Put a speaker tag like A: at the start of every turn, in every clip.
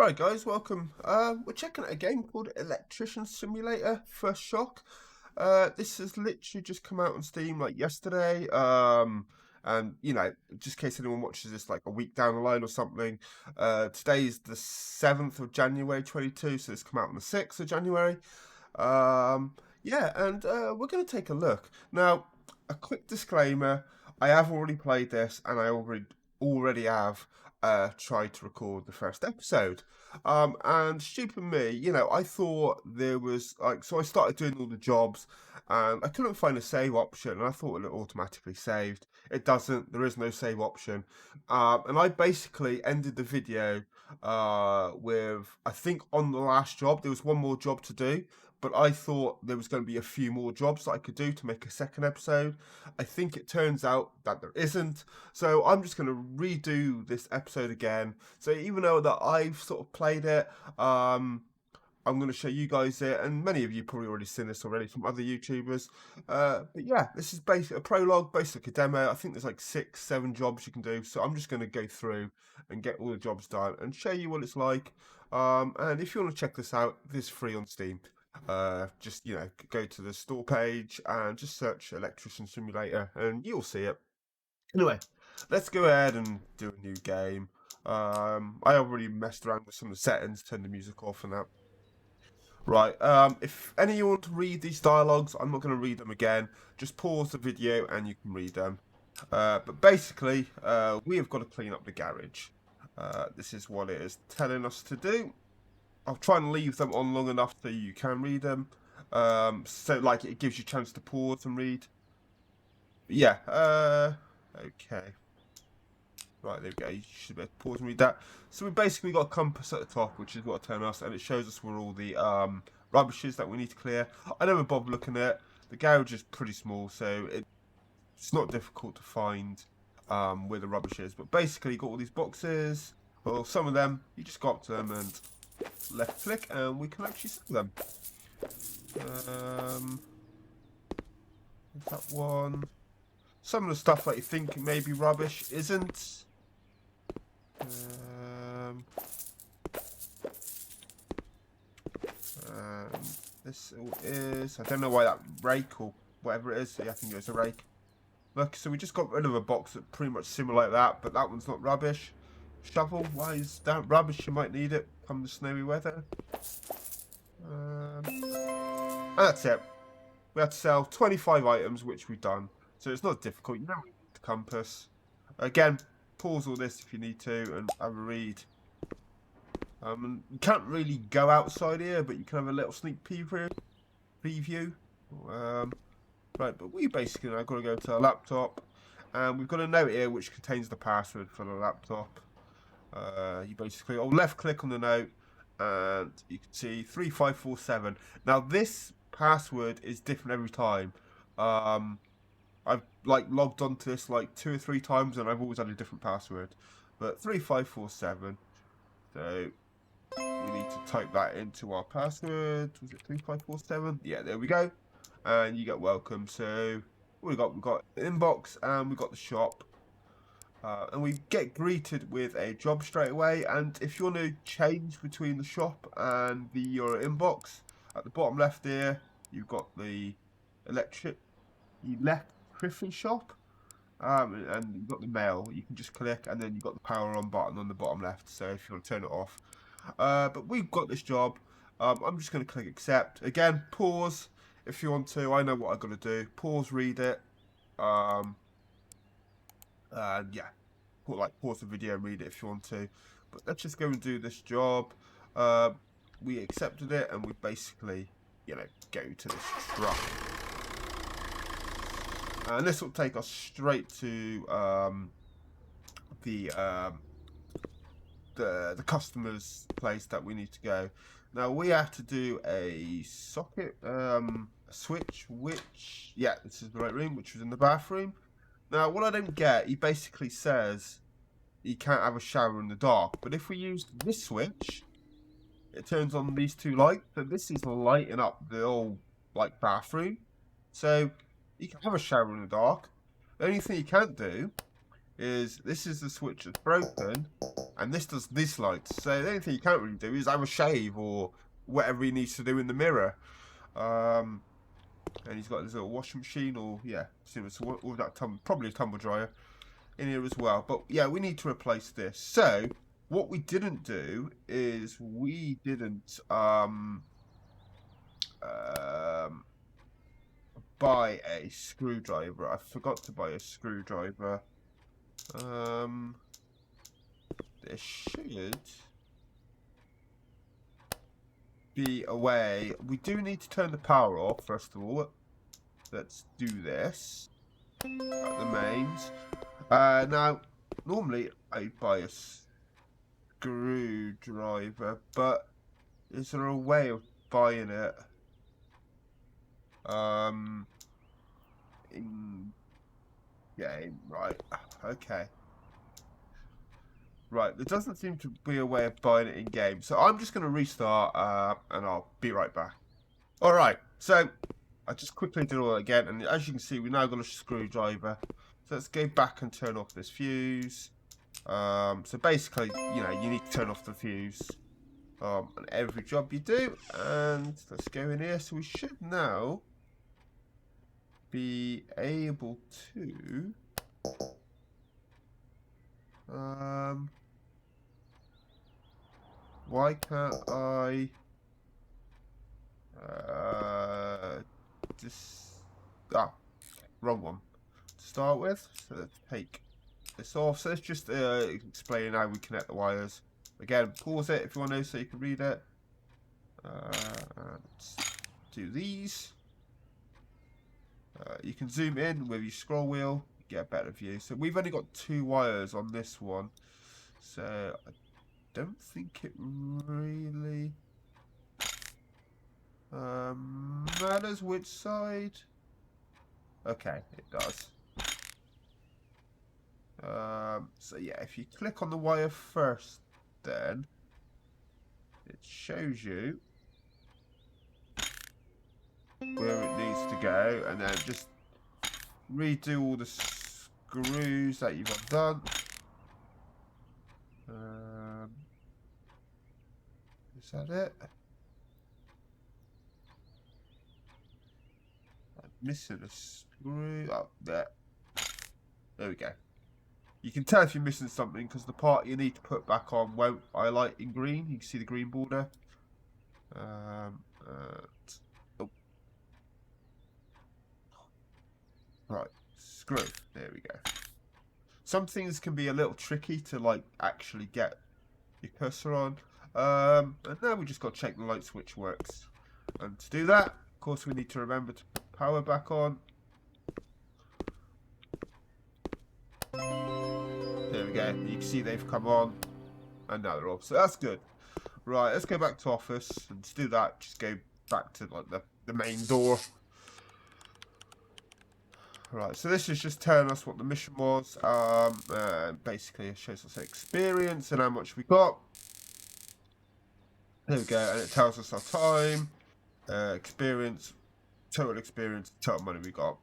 A: Alright guys, welcome. We're checking out a game called Electrician Simulator First Shock. This has literally just come out on Steam like yesterday. And just in case anyone watches this like a week down the line or something, today is the 7th of January 22, so this come out on the 6th of January. Yeah, and we're gonna take a look. Now, a quick disclaimer, I have already played this and I already have tried to record the first episode. And stupid me, I thought there was so I started doing all the jobs and I couldn't find a save option and I thought it automatically saved. It doesn't, there is no save option. And I basically ended the video with, I think on the last job, there was one more job to do, but I thought there was going to be a few more jobs that I could do to make a second episode. I think it turns out that there isn't. So I'm just going to redo this episode again. So even though that I've sort of played it, I'm going to show you guys it, and many of you probably already seen this already from other YouTubers. But yeah, this is basically a prologue, basically a demo. I think there's like 6-7 jobs you can do. So I'm just going to go through and get all the jobs done and show you what it's like. And if you want to check this out, this is free on Steam. Just go to the store page and just search Electrician Simulator and you'll see it. Anyway, let's go ahead and do a new game. I already messed around with some of the settings, turned the music off and that. Right, if any of you want to read these dialogues, I'm not going to read them again. Just pause the video and you can read them. But basically, we have got to clean up the garage. This is what it is telling us to do. I'll try and leave them on long enough so you can read them. So like it gives you a chance to pause and read. But yeah, okay. Right, there we go. You should be able to pause and read that. So we basically got a compass at the top, which is what will tell us, and it shows us where all the rubbish is that we need to clear. I never bother looking at it. The garage is pretty small, so it's not difficult to find where the rubbish is. But basically, you got all these boxes. Well, some of them, you just go up to them and left click, and we can actually sell them. That one. Some of the stuff that you think may be rubbish isn't. This is, I don't know why that rake or whatever it is, yeah, I think it's a rake. Look, so we just got rid of a box that pretty much similar like that, but that one's not rubbish. Shovel, why is that rubbish? You might need it come the snowy weather. And that's it. We had to sell 25 items, which we've done. So it's not difficult. You know the compass. Again, pause all this if you need to and have a read. You can't really go outside here, but you can have a little sneak preview. Right, but we basically now got to go to our laptop, and we've got a note here which contains the password for the laptop. You basically left click on the note, and you can see 3547. Now this password is different every time. I've logged onto this like 2 or 3 times, and I've always had a different password. But 3547. So we need to type that into our password. Was it 3547? Yeah, there we go. And you get welcome. So we've got inbox and we've got the shop. And we get greeted with a job straight away. And if you want to change between the shop and your inbox, at the bottom left here, you've got the electrician shop. And you've got the mail. You can just click, and then you've got the power on button on the bottom left. So if you want to turn it off. But we've got this job. I'm just going to click accept. Again, pause if you want to. I know what I've got to do. Pause, read it. And yeah, pause the video and read it if you want to. But let's just go and do this job. We accepted it, and we basically, go to this truck. And this will take us straight to the customer's place that we need to go. Now we have to do a socket, a switch, which, yeah, this is the right room, which was in the bathroom. Now what I don't get, he basically says you can't have a shower in the dark, but if we use this switch, it turns on these 2 lights. So this is lighting up the old bathroom. So you can have a shower in the dark. The only thing you can't do is this is the switch that's broken, and this does these lights. So the only thing you can't really do is have a shave or whatever he needs to do in the mirror. And he's got this little washing machine, or yeah, all that probably a tumble dryer in here as well. But yeah, we need to replace this. So what we didn't do is we didn't buy a screwdriver. I forgot to buy a screwdriver. There should be a way. We do need to turn the power off first of all. Let's do this at the mains. Now, normally I buy a screwdriver, but is there a way of buying it? In game, right? Okay. Right, there doesn't seem to be a way of buying it in game, so I'm just going to restart, and I'll be right back. Alright, so I just quickly did all that again, and as you can see, we now got a screwdriver. So let's go back and turn off this fuse. So basically, you know, you need to turn off the fuse on every job you do. And let's go in here. So we should now be able to why can't I just wrong one to start with. So let's take this off. So let's just explain how we connect the wires. Again, pause it if you want to so you can read it. And do these. You can zoom in with your scroll wheel, get a better view. So we've only got 2 wires on this one, so I don't think it really matters which side. Okay, it does. So yeah, if you click on the wire first, then it shows you where it needs to go, and then just redo all the screws that you've undone. Is that it? I'm missing a screw. Oh, there. There we go. You can tell if you're missing something because the part you need to put back on won't highlight in green. You can see the green border. Oh. Right, screw. There we go. Some things can be a little tricky to like actually get your cursor on. And now we just got to check the light switch works. And to do that, of course, we need to remember to put power back on. There we go. You can see they've come on, and now they're off. So that's good. Right, let's go back to office, and to do that, just go back to like the main door. Right, so this is just telling us what the mission was. Basically, it shows us experience and how much we got. There we go, and it tells us our time, experience, total money we got.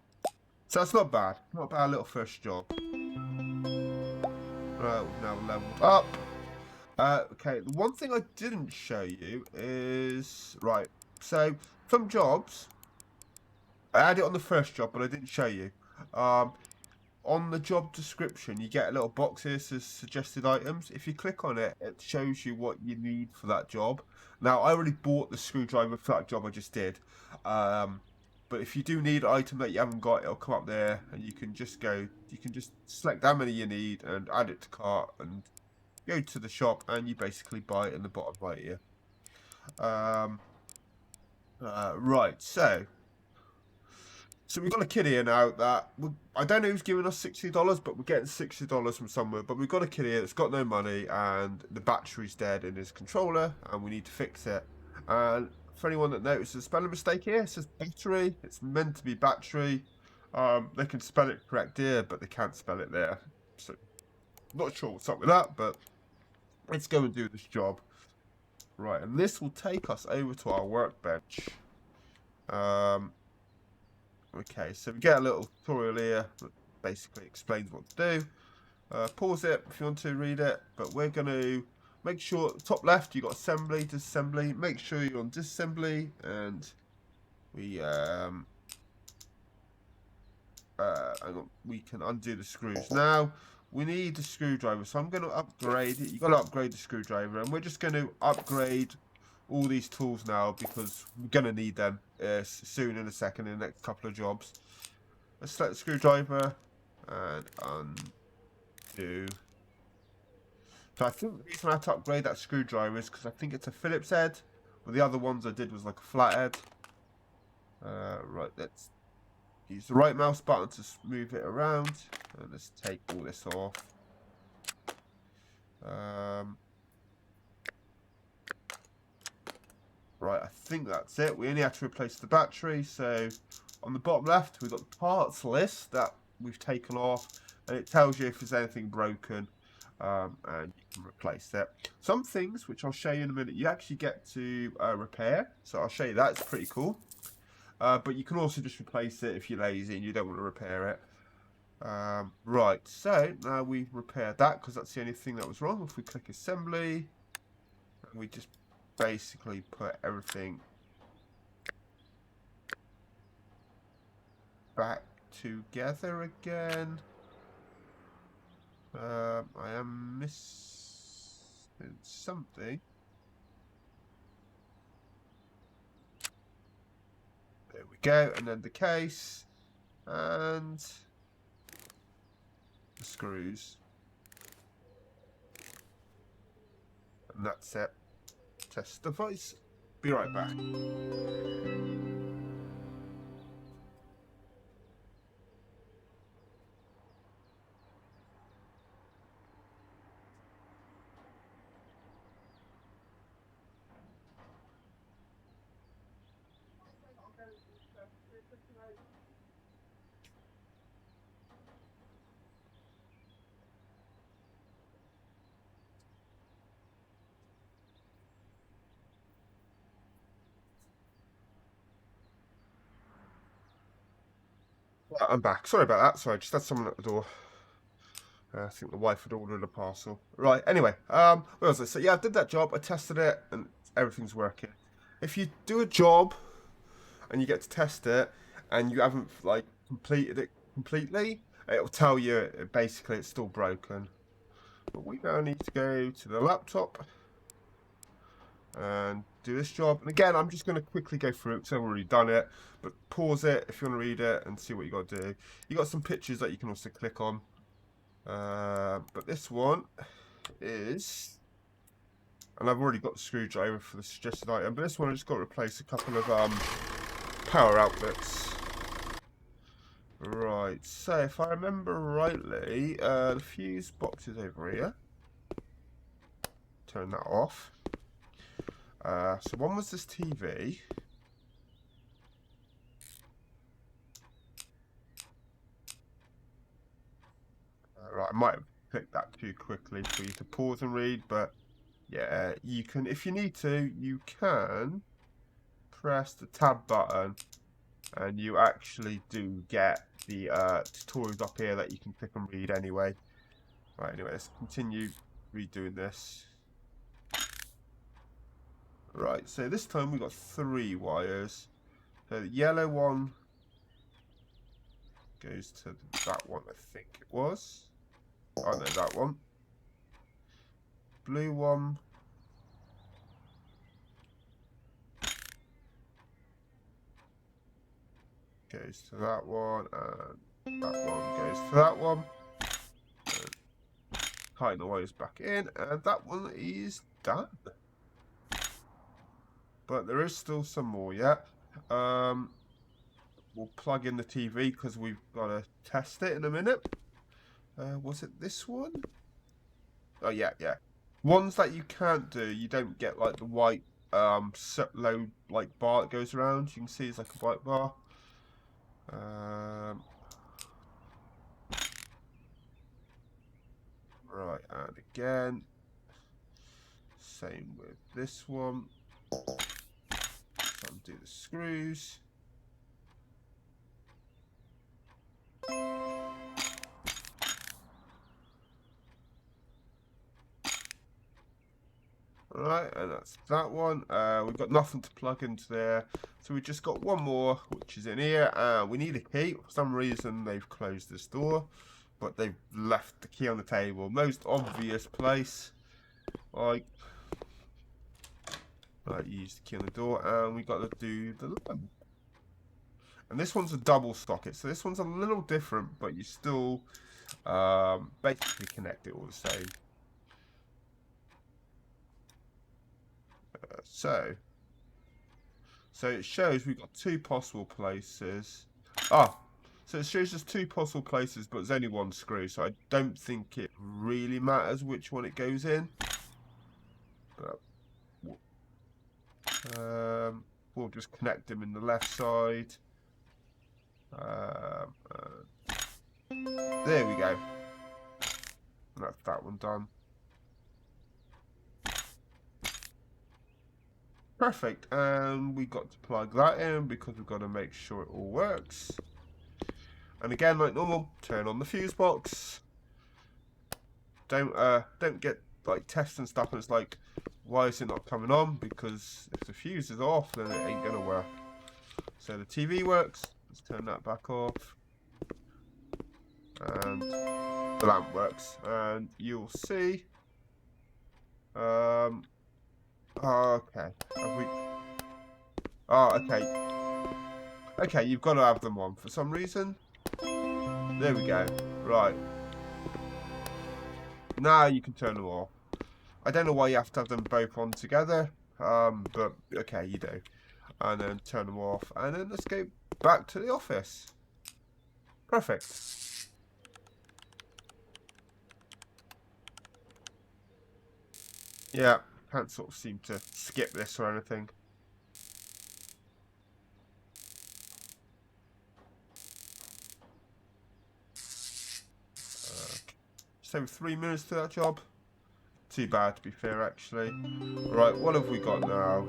A: So that's not bad. Not a bad little first job. Right, we've now leveled up. Okay, the one thing I didn't show you is... Right, so some jobs, I had it on the first job, but I didn't show you. On the job description, you get a little box here that says suggested items. If you click on it, it shows you what you need for that job. Now, I already bought the screwdriver for that job I just did. But if you do need an item that you haven't got, it'll come up there, and you can just select how many you need and add it to cart and go to the shop, and you basically buy it in the bottom right here. Right, so we've got a kid here now that I don't know who's giving us $60, but we're getting $60 from somewhere. But we've got a kid here that's got no money, and the battery's dead in his controller, and we need to fix it. And for anyone that notices a spelling mistake here, it says battery. It's meant to be battery. They can spell it correct here, but they can't spell it there. So not sure what's up with that, but let's go and do this job. Right, and this will take us over to our workbench. Okay, so we get a little tutorial here that basically explains what to do. Pause it if you want to read it, but we're going to make sure top left you got assembly, disassembly. Make sure you're on disassembly, and we we can undo the screws. Now we need a screwdriver, so I'm going to upgrade it. You've got to upgrade the screwdriver, and we're just going to upgrade all these tools now because we're going to need them soon, in a second, in the next couple of jobs. Let's select the screwdriver and undo. So I think the reason I had to upgrade that screwdriver is because I think it's a Phillips head, but the other ones I did was like a flat head. Right, let's use the right mouse button to move it around, and let's take all this off. Right, I think that's it. We only have to replace the battery. So on the bottom left, we've got the parts list that we've taken off, and it tells you if there's anything broken, and you can replace it. Some things, which I'll show you in a minute, you actually get to repair. So I'll show you that. It's pretty cool. But you can also just replace it if you're lazy and you don't want to repair it. Right, so now we've repaired that because that's the only thing that was wrong. If we click assembly, and we just basically put everything back together again. I am missing something. There we go, and then the case and the screws, and that's it. Test device. Be right back. I'm back. Sorry about that. Sorry, I just had someone at the door. I think the wife had ordered a parcel. Right, anyway, what was I saying? So yeah, I did that job, I tested it, and everything's working. If you do a job, and you get to test it, and you haven't, like, completed it completely, it'll tell you, basically, it's still broken. But we now need to go to the laptop, and do this job. And again, I'm just going to quickly go through it because I've already done it, but pause it if you want to read it and see what you got to do. You got some pictures that you can also click on. But this one is, and I've already got the screwdriver for the suggested item, but this one I just got to replace a couple of power outlets. Right, so if I remember rightly, the fuse box is over here. Turn that off. So one was this TV. Right, I might have clicked that too quickly for you to pause and read, but yeah, you can, if you need to, you can press the tab button, and you actually do get the tutorials up here that you can click and read anyway. Right, anyway, let's continue redoing this. Right, so this time we've got 3 wires. So the yellow one goes to that one, I think it was. Oh no, that one. Blue one goes to that one, and that one goes to that one. Tighten the wires back in, and that one is done. But there is still some more yet. We'll plug in the TV because we've got to test it in a minute. Was it this one? Oh yeah, yeah. Ones that you can't do, you don't get like the white low like bar that goes around. You can see it's like a white bar. Right, and again, same with this one. Undo the screws. Alright, and that's that one. We've got nothing to plug into there. So we've just got one more, which is in here. We need a key. For some reason, they've closed this door, but they've left the key on the table. Most obvious place. Like, use the key on the door, and we got to do the lamp. And this one's a double socket, so this one's a little different, but you still basically connect it all the same. So it shows we've got two possible places. So it shows us two possible places, but there's only one screw, so I don't think it really matters which one it goes in. But we'll just connect them in the left side. There we go. And that's that one done. Perfect, and we got to plug that in because we've got to make sure it all works. And again, like normal, turn on the fuse box. Don't get like tests and stuff and it's like, why is it not coming on? Because if the fuse is off, then it ain't gonna work. So the TV works. Let's turn that back off. And the lamp works, and you'll see. Okay. Okay. Okay, you've got to have them on for some reason. There we go. Right. Now you can turn them off. I don't know why you have to have them both on together. But okay, you do. And then turn them off. And then let's go back to the office. Perfect. Yeah, can't sort of seem to skip this or anything. So 3 minutes to that job. Too bad, to be fair, actually. Right, what have we got now?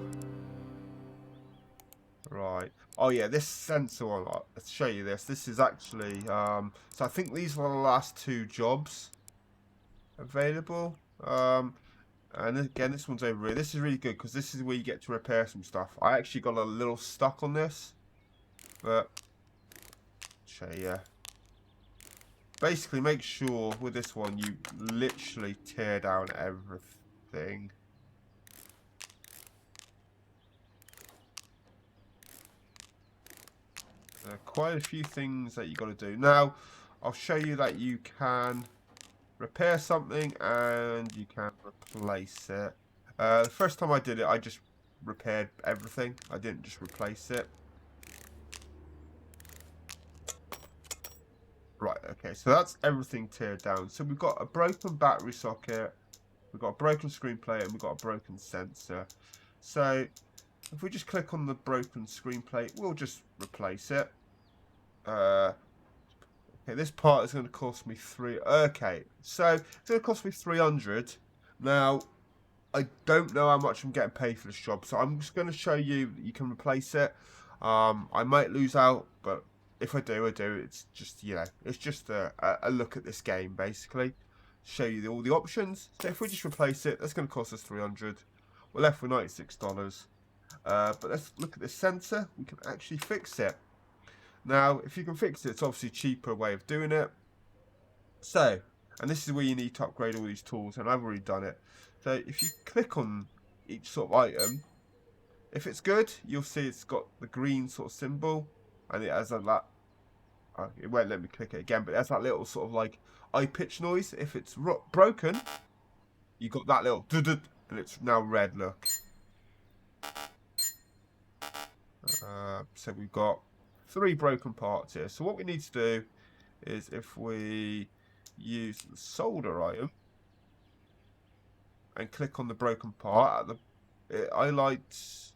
A: Right. Oh yeah, this sensor one. Let's show you this. This is actually so I think these are the last two jobs available. And again, this one's over here. This is really good because this is where you get to repair some stuff. I actually got a little stuck on this, but show you. Basically, make sure with this one you literally tear down everything. There are quite a few things that you got to do. Now, I'll show you that you can repair something and you can replace it. The first time I did it, I just repaired everything. I didn't just replace it. Right, okay, so that's everything teared down. So we've got a broken battery socket, we've got a broken screen plate, and we've got a broken sensor. So if we just click on the broken screen plate, we'll just replace it. Okay, this part is going to cost me Okay, so it's going to cost me 300. Now, I don't know how much I'm getting paid for this job, so I'm just going to show you that you can replace it. I might lose out, but if I do, I do. It's just, you know, it's just a look at this game, basically. Show you all the options. So if we just replace it, that's going to cost us 300. We're left with $96. But let's look at this sensor. We can actually fix it. Now, if you can fix it, it's obviously a cheaper way of doing it. So, and this is where you need to upgrade all these tools, and I've already done it. So if you click on each sort of item, if it's good, you'll see it's got the green sort of symbol, and it has that. It won't let me click it again, but it has that little sort of like eye pitch noise. If it's broken, you got that little and it's now red. Look. So we've got 3 broken parts here. So what we need to do is if we use the solder item and click on the broken part, it highlights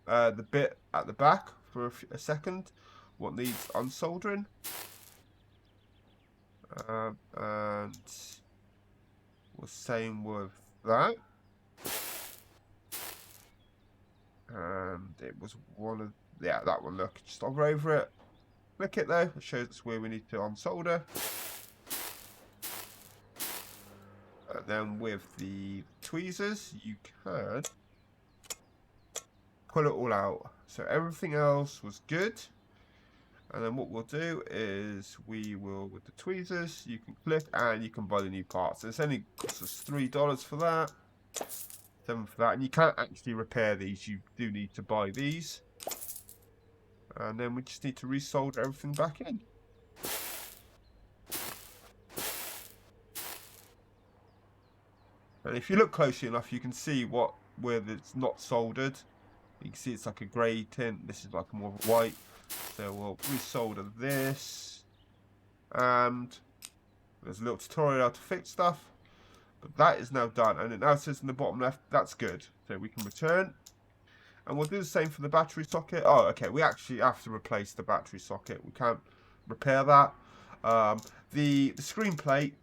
A: the bit at the back for a second, what needs unsoldering. And we're same with that. And it was one of, yeah, that one, look, just hover over it, click it though, it shows us where we need to unsolder. And then with the tweezers, you can pull it all out. So everything else was good. And then what we'll do is we will, with the tweezers, you can click and you can buy the new parts. It's only costs us $3 for that, 7 for that, and you can't actually repair these. You do need to buy these, and then we just need to resolder everything back in. And if you look closely enough, you can see where it's not soldered. You can see it's like a grey tint. This is like more of a white. So we'll resolder this, and there's a little tutorial how to fix stuff, but that is now done, and it now says in the bottom left that's good. So we can return, and we'll do the same for the battery socket. Oh, okay, we actually have to replace the battery socket. We can't repair that. The screen plate,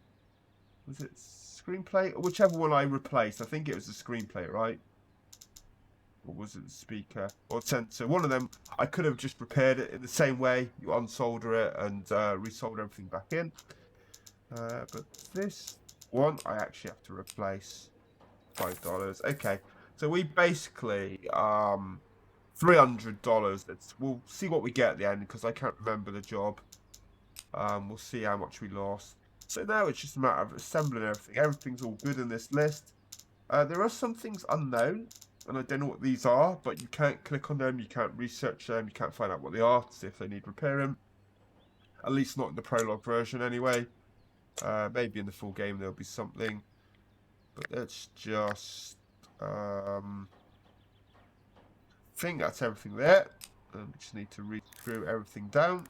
A: was it screen plate or whichever one I replaced? I think it was the screen plate, right? Or was it the speaker or sensor? One of them. I could have just repaired it in the same way. You unsolder it and resolder everything back in. But this one I actually have to replace. $5. Okay, so we basically $300. We'll see what we get at the end because I can't remember the job. We'll see how much we lost. So now it's just a matter of assembling everything. Everything's all good in this list. There are some things unknown, and I don't know what these are, but you can't click on them, you can't research them, you can't find out what they are to see if they need repairing. At least not in the prologue version anyway. Maybe in the full game there'll be something. But let's just I think that's everything there. We just need to read through everything down.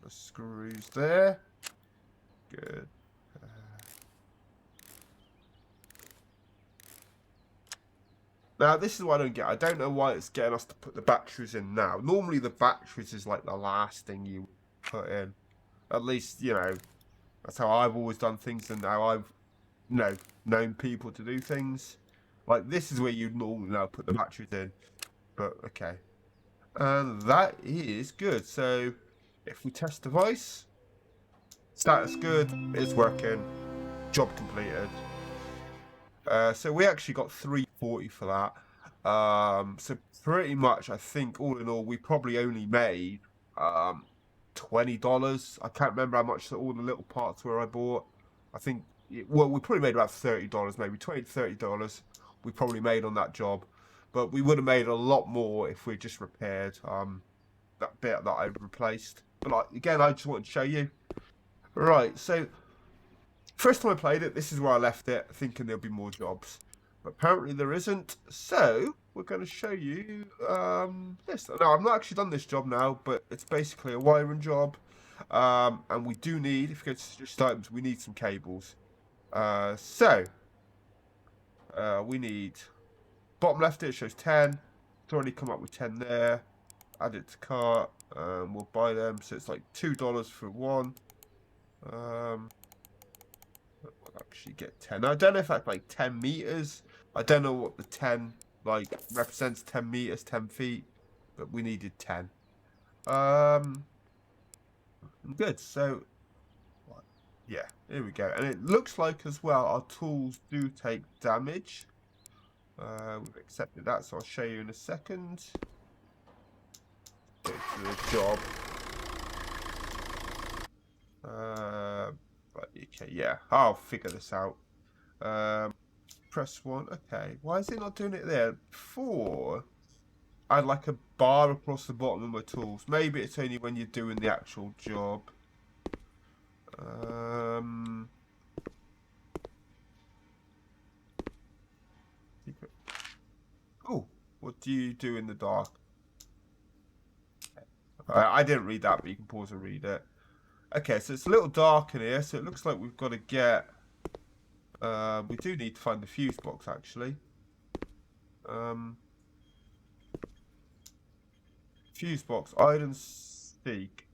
A: The screws there. Good. Now this is what I don't get. I don't know why it's getting us to put the batteries in now. Normally the batteries is like the last thing you put in. At least, you know, that's how I've always done things, and now I've, you know, known people to do things. Like this is where you normally now put the batteries in. But okay. And that is good. So if we test device, status good, it's working, job completed. So we actually got $3.40 for that. So pretty much, I think all in all, we probably only made $20. I can't remember how much all the little parts were I bought. I think, well, we probably made about $30, maybe $20 to $30. We probably made on that job, but we would have made a lot more if we just repaired that bit that I replaced. But like, again, I just wanted to show you. Right, so first time I played it, this is where I left it, thinking there'll be more jobs. But apparently there isn't, so we're going to show you this. Now, I've not actually done this job now, but it's basically a wiring job. And we do need, if you go to just items, we need some cables. We need, bottom left it shows 10. It's already come up with 10 there. Add it to cart, we'll buy them. So it's like $2 for one. We'll actually get 10. I don't know if that's like 10 meters. I don't know what the 10 like represents. 10 meters, 10 feet, but we needed 10. Good. So yeah, here we go. And it looks like as well our tools do take damage. We've accepted that, so I'll show you in a second. Go to the job. Right, okay, yeah, I'll figure this out. Press 1. Okay, why is it not doing it there? Before, I had like a bar across the bottom of my tools. Maybe it's only when you're doing the actual job. Oh, what do you do in the dark? I didn't read that, but you can pause and read it. Okay, so it's a little dark in here, so it looks like we've got to get... we do need to find the fuse box, actually. Fuse box, hide and seek.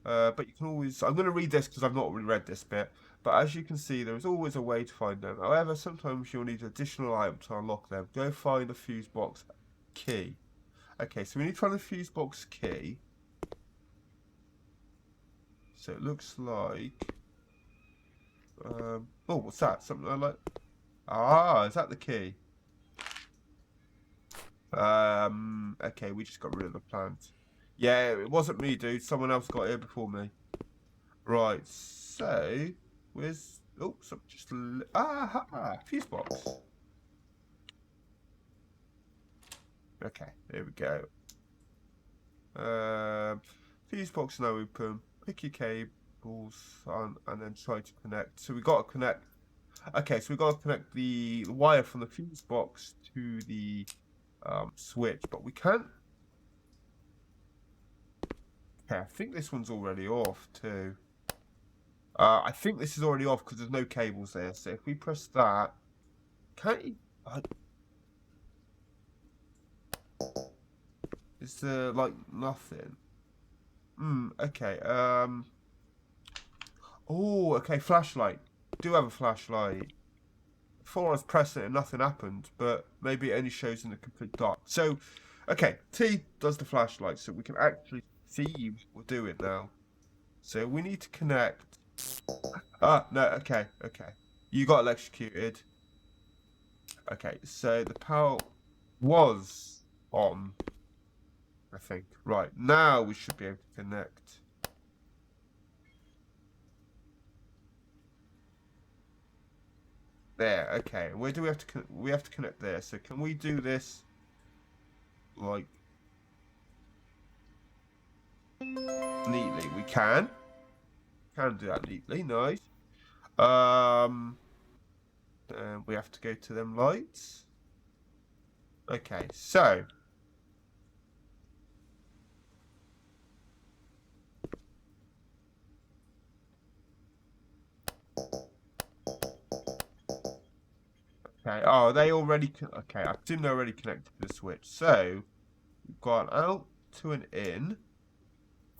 A: But you can always... I'm going to read this because I've not really read this bit. But as you can see, there is always a way to find them. However, sometimes you'll need additional items to unlock them. Go find a fuse box key. Okay, so we need to find the fuse box key. So it looks like... oh, what's that? Something I like... Ah, is that the key? Okay, we just got rid of the plant. Yeah, it wasn't me, dude. Someone else got here before me. Right, so... Where's... Oh, so just... Ah, fuse box. Okay, there we go. Fuse box now open. Pick your cables on, and then try to connect. So we got to connect. Okay, so we got to connect the wire from the fuse box to the switch, but we can't. Okay, I think this one's already off too. I think this is already off because there's no cables there. So if we press that, can't you? Is there like nothing? Okay. Oh, okay. Flashlight. Do have a flashlight. Before I was pressing it and nothing happened, but maybe it only shows in the complete dark. So, okay, T does the flashlight, so we can actually see what we're doing now. So we need to connect. Ah, no, okay. You got electrocuted. Okay, so the power was on, I think. Right, now we should be able to connect. There, okay. Where do we have to we have to connect there? So can we do this like neatly? We can. Can do that neatly, nice. And we have to go to them lights. Okay, so okay. Oh, they already okay, I presume they're already connected to the switch. So we've got an out to an in.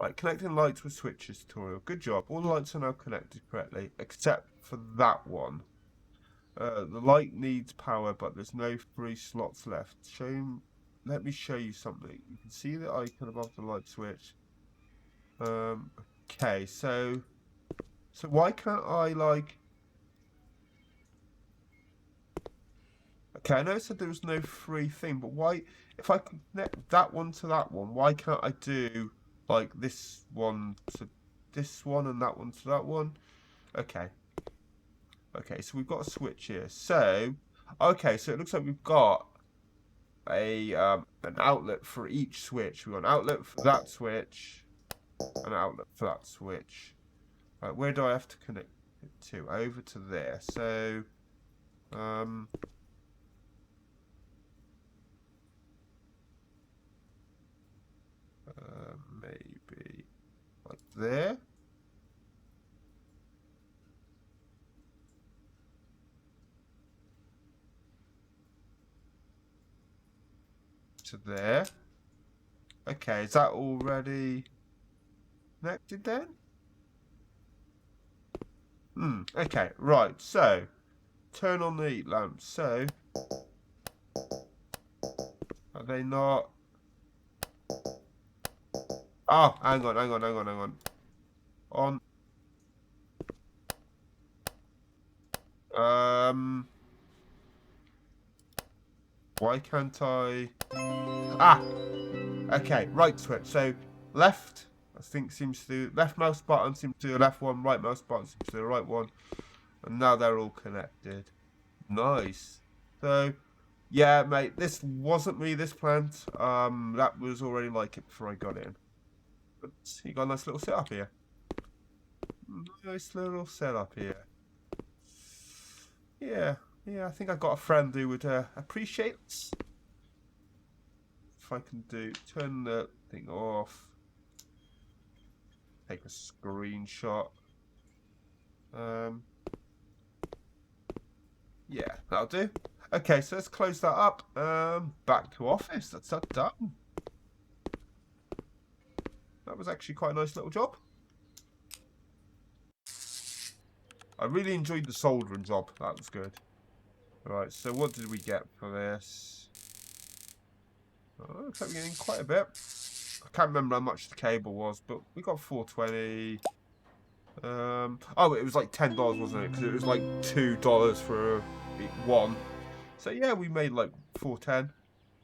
A: Right, connecting lights with switches tutorial. Good job. All the lights are now connected correctly, except for that one. The light needs power, but there's no free slots left. Let me show you something. You can see the icon above the light switch. Okay, so why can't I like? Okay, I know it said there was no free thing, but why? If I connect that one to that one, why can't I do like this one to this one and that one to that one? Okay. Okay, so we've got a switch here. So, okay, so it looks like we've got a an outlet for each switch. We've got an outlet for that switch, an outlet for that switch. Right, where do I have to connect it to? Over to there. So, maybe like there. To there. Okay, is that already connected then? Okay, right, so turn on the lamps. So are they not? Oh, hang on. On. Why can't I? Ah, okay, right switch. So left, I think seems to do left mouse button seems to do the left one, right mouse button seems to do the right one, and now they're all connected. Nice. So yeah, mate, this wasn't me. This plant, that was already like it before I got in. But you got a nice little setup here. Nice little setup here. Yeah, I think I got a friend who would appreciate this. If I can turn the thing off, take a screenshot. Yeah, that'll do. Okay, so let's close that up. Back to office. That's that done. That was actually quite a nice little job. I really enjoyed the soldering job. That was good. Right, so what did we get for this? Oh, looks like we're getting quite a bit. I can't remember how much the cable was, but we got 420. Oh, it was like $10, wasn't it? Because it was like $2 for one. So yeah, we made like 410.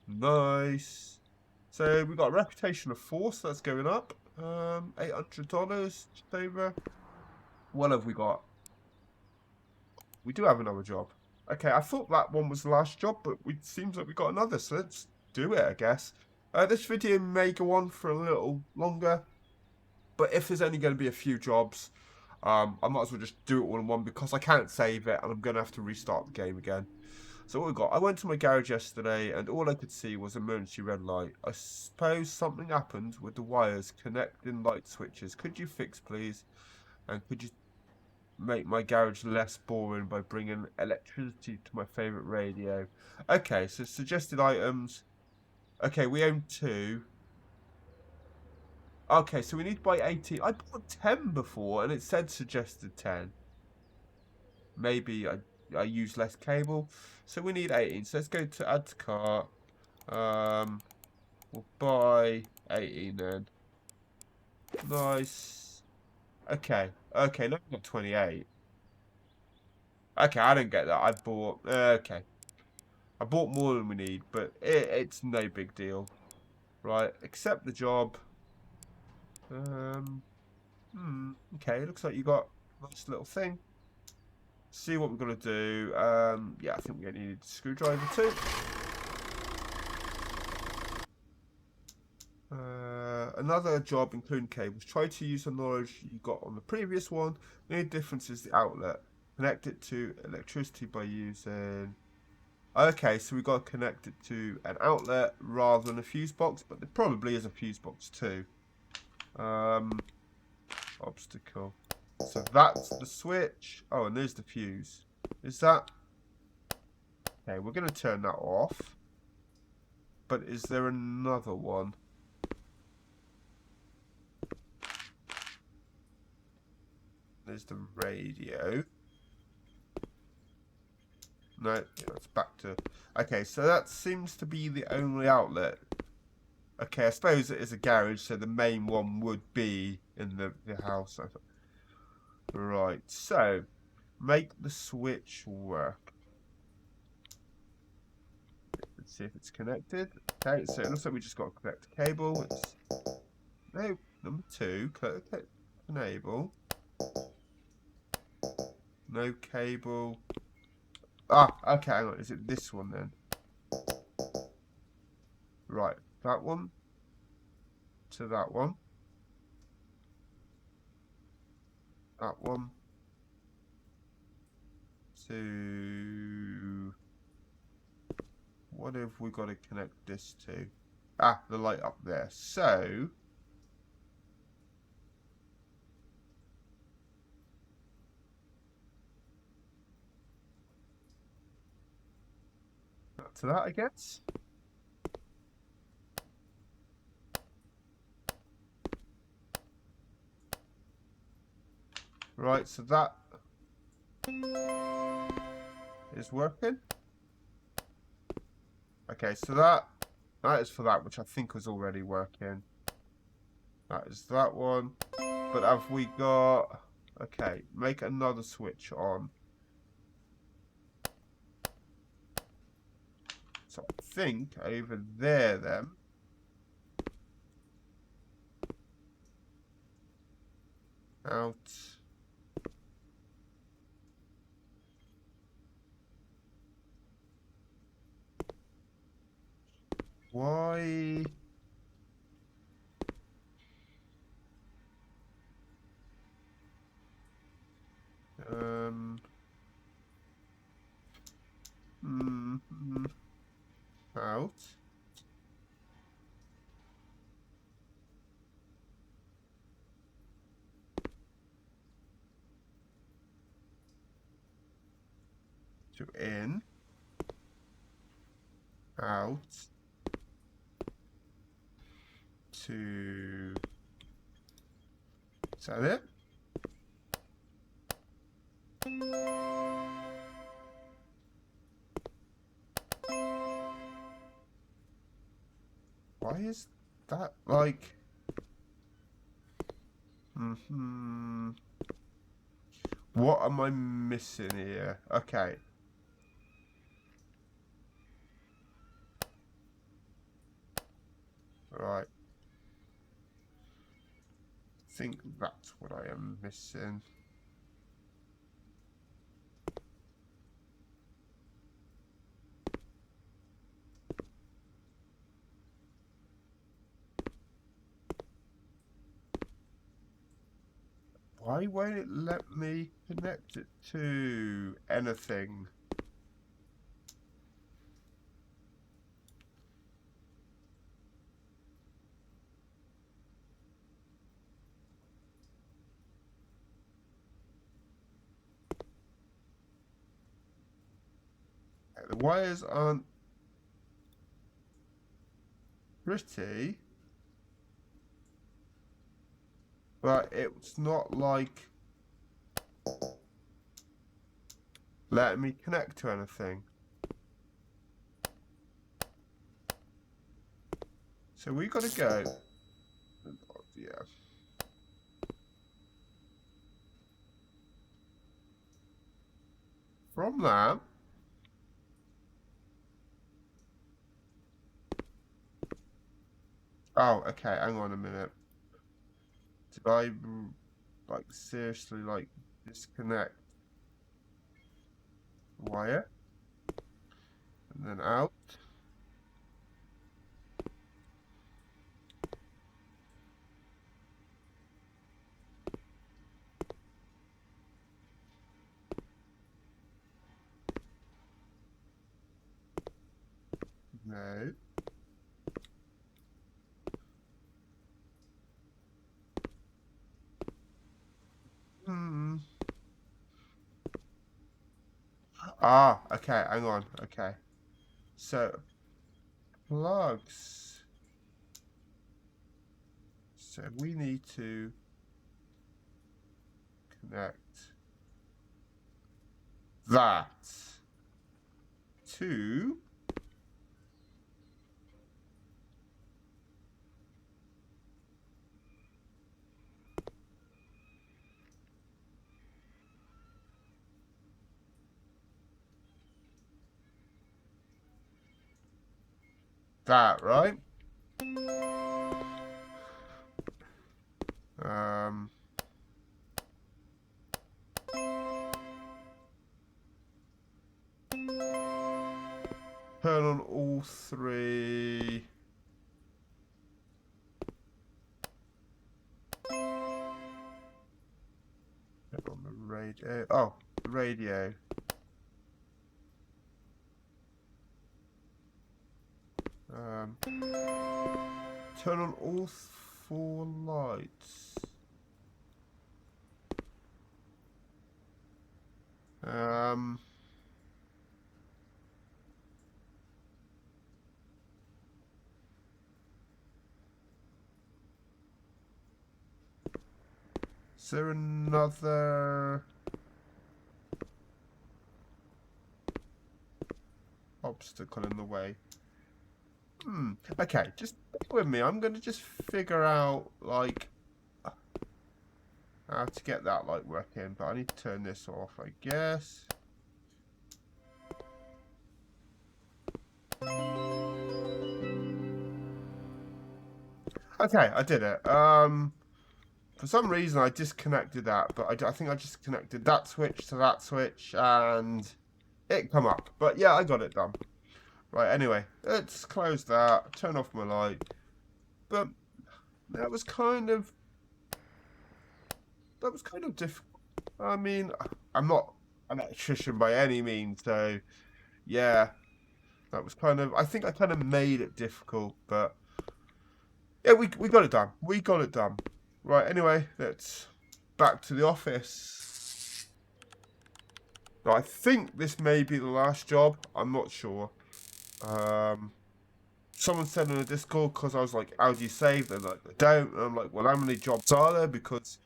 A: Nice. So we got a reputation of 4, so that's going up. $800 just over. What have we got? We do have another job. Okay, I thought that one was the last job, but it seems like we got another, so let's do it, I guess. This video may go on for a little longer, but if there's only going to be a few jobs, I might as well just do it all in one because I can't save it and I'm going to have to restart the game again. So what we got? I went to my garage yesterday and all I could see was emergency red light. I suppose something happened with the wires connecting light switches. Could you fix, please? And could you make my garage less boring by bringing electricity to my favourite radio? Okay, so suggested items. Okay, we own 2. Okay, so we need to buy 18. I bought 10 before and it said suggested 10. Maybe I use less cable. So we need 18. So let's go to add to cart. We'll buy 18 then. Nice. Okay. Okay, now we've got 28. Okay, I didn't get that. I bought... okay. I bought more than we need, but it's no big deal. Right, accept the job. Okay, looks like you got a nice little thing. See what we're going to do. Yeah, I think we're going to need a screwdriver too. Another job including cables. Try to use the knowledge you got on the previous one. The only difference is the outlet. Connect it to electricity by using... Okay, so we got to connect it to an outlet rather than a fuse box, but there probably is a fuse box too. Obstacle. So that's the switch. Oh, and there's the fuse. Is that... Okay, we're going to turn that off. But is there another one? There's the radio. No, it's back to... Okay, so that seems to be the only outlet. Okay, I suppose it is a garage, so the main one would be in the house. Right, so make the switch work. Let's see if it's connected. Okay, so it looks like we just got to connect the cable. It's... No, number 2, enable. No cable. Ah, okay, hang on. Is it this one then? Right, that one to that one. That one to... What have we got to connect this to? Ah, the light up there. So... to that, I guess. Right, so that is working. Okay, so that is for that, which I think was already working. That is that one. But have we got... Okay, make another switch on. So I think over there then. Out. Why? Out. To in. Out. To... Is that it? Why is that like... What am I missing here? Okay. Right. I think that's what I am missing. Why won't it let me connect it to anything? The wires aren't pretty, but it's not like letting me connect to anything. So we gotta go. Yeah. From that. Oh, okay, hang on a minute. Did I, like, seriously, like, disconnect the wire? And then out? No. Ah, okay, hang on, okay. So, plugs. So we need to connect that to that, right? Turn on all three. Turn on the radio. Oh, the radio. Turn on all four lights. Is there another obstacle in the way? Okay, just bear with me. I'm gonna just figure out like how to get that light working, but I need to turn this off, I guess. Okay, I did it. For some reason I disconnected that, but I think I just connected that switch to that switch and it come up. But yeah, I got it done. Right, anyway, let's close that, turn off my light. But that was kind of difficult. I mean, I'm not an electrician by any means, so yeah, that was kind of, I think I kind of made it difficult, but yeah, we got it done. We got it done. Right, anyway, let's back to the office. Now, I think this may be the last job. I'm not sure. Someone said in the Discord, because I was like, how do you save? They're like, I don't. And I'm like, well, how many jobs are there? Because,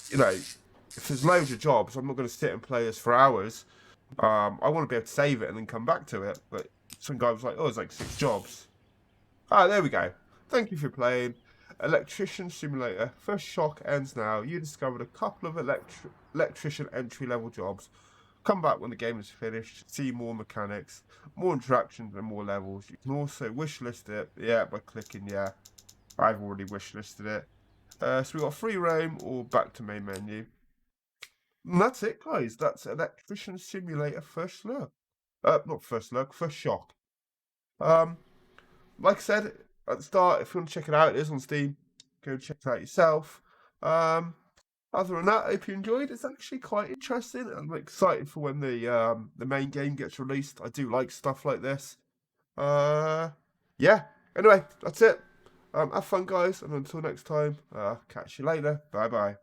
A: you know, if there's loads of jobs, I'm not going to sit and play this for hours. I want to be able to save it and then come back to it. But some guy was like, oh, there's like 6 jobs. Ah, there we go. Thank you for playing. Electrician Simulator. First shock ends now. You discovered a couple of electrician entry-level jobs. Come back when the game is finished, see more mechanics, more interactions and more levels. You can also wishlist it, yeah, by clicking yeah. I've already wishlisted it. So we've got free roam or back to main menu. And that's it, guys. That's Electrician Simulator First Look. Not First Look, First Shock. Like I said at the start, if you want to check it out, it is on Steam. Go check it out yourself. Other than that, I hope you enjoyed. It's actually quite interesting. I'm excited for when the main game gets released. I do like stuff like this. Yeah. Anyway, that's it. Have fun, guys, and until next time, catch you later. Bye bye.